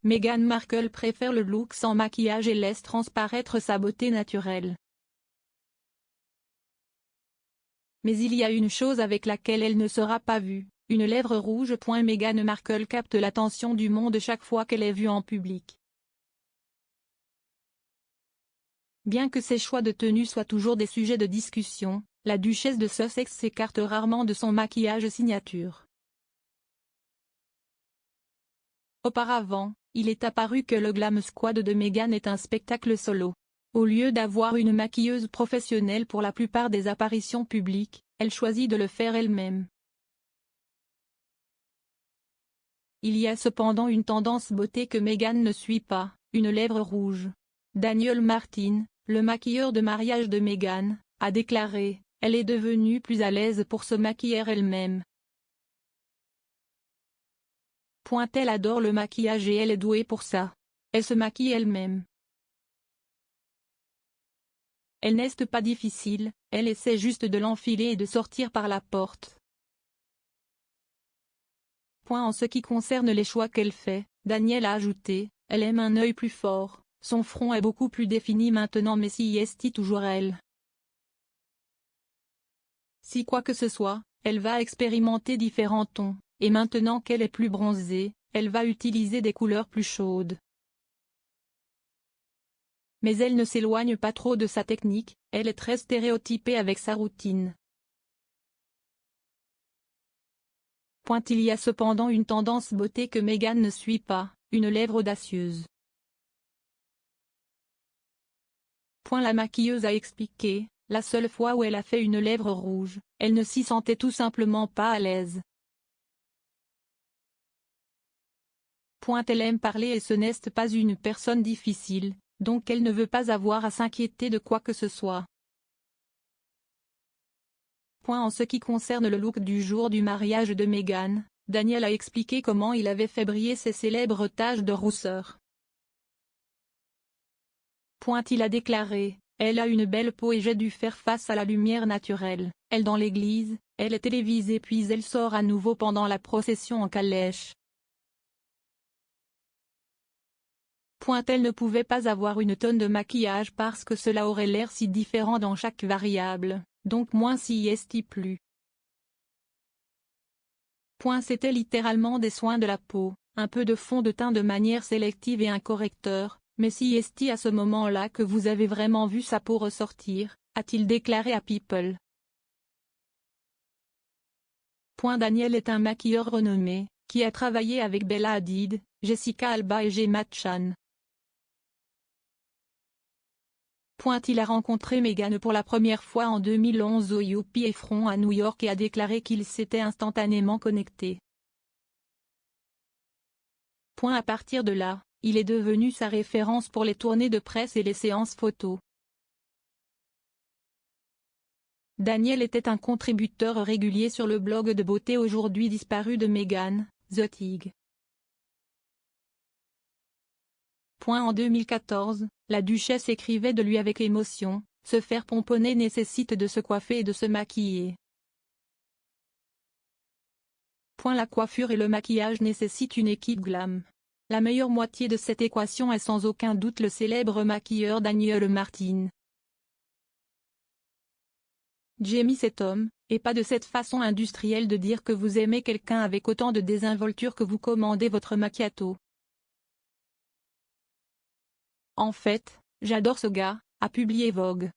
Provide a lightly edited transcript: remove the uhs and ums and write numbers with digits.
Meghan Markle préfère le look sans maquillage et laisse transparaître sa beauté naturelle. Mais il y a une chose avec laquelle elle ne sera pas vue, une lèvre rouge. Meghan Markle capte l'attention du monde chaque fois qu'elle est vue en public. Bien que ses choix de tenue soient toujours des sujets de discussion, la duchesse de Sussex s'écarte rarement de son maquillage signature. Auparavant, il est apparu que le Glam Squad de Meghan est un spectacle solo. Au lieu d'avoir une maquilleuse professionnelle pour la plupart des apparitions publiques, elle choisit de le faire elle-même. Il y a cependant une tendance beauté que Meghan ne suit pas, une lèvre rouge. Daniel Martin, le maquilleur de mariage de Meghan, a déclaré « Elle est devenue plus à l'aise pour se maquiller elle-même. Elle adore le maquillage et elle est douée pour ça. Elle se maquille elle-même. Elle n'est pas difficile, elle essaie juste de l'enfiler et de sortir par la porte. » En ce qui concerne les choix qu'elle fait, Daniel a ajouté « Elle aime un œil plus fort, son front est beaucoup plus défini maintenant mais si est toujours elle. Si quoi que ce soit, elle va expérimenter différents tons, et maintenant qu'elle est plus bronzée, elle va utiliser des couleurs plus chaudes. Mais elle ne s'éloigne pas trop de sa technique, elle est très stéréotypée avec sa routine. Il y a cependant une tendance beauté que Meghan ne suit pas, une lèvre audacieuse. La maquilleuse a expliqué, la seule fois où elle a fait une lèvre rouge, elle ne s'y sentait tout simplement pas à l'aise. Elle aime parler et ce n'est pas une personne difficile, donc elle ne veut pas avoir à s'inquiéter de quoi que ce soit. En ce qui concerne le look du jour du mariage de Meghan, Daniel a expliqué comment il avait fait briller ses célèbres taches de rousseur. Il a déclaré, elle a une belle peau et j'ai dû faire face à la lumière naturelle, elle dans l'église, elle est télévisée puis elle sort à nouveau pendant la procession en calèche. Elle ne pouvait pas avoir une tonne de maquillage parce que cela aurait l'air si différent dans chaque variable, donc moins si est plus. C'était littéralement des soins de la peau, un peu de fond de teint de manière sélective et un correcteur, mais si est à ce moment-là que vous avez vraiment vu sa peau ressortir, a-t-il déclaré à People. Daniel est un maquilleur renommé, qui a travaillé avec Bella Hadid, Jessica Alba et Gemma Chan. Il a rencontré Meghan pour la première fois en 2011 au UPA Front à New York et a déclaré qu'ils s'étaient instantanément connectés. À partir de là, il est devenu sa référence pour les tournées de presse et les séances photos. Daniel était un contributeur régulier sur le blog de beauté aujourd'hui disparu de Meghan, The Tig. En 2014, la duchesse écrivait de lui avec émotion, « Se faire pomponner nécessite de se coiffer et de se maquiller. La coiffure et le maquillage nécessitent une équipe glam. La meilleure moitié de cette équation est sans aucun doute le célèbre maquilleur Daniel Martin. Jamie cet homme, et pas de cette façon industrielle de dire que vous aimez quelqu'un avec autant de désinvolture que vous commandez votre macchiato. En fait, j'adore ce gars, a publié Vogue.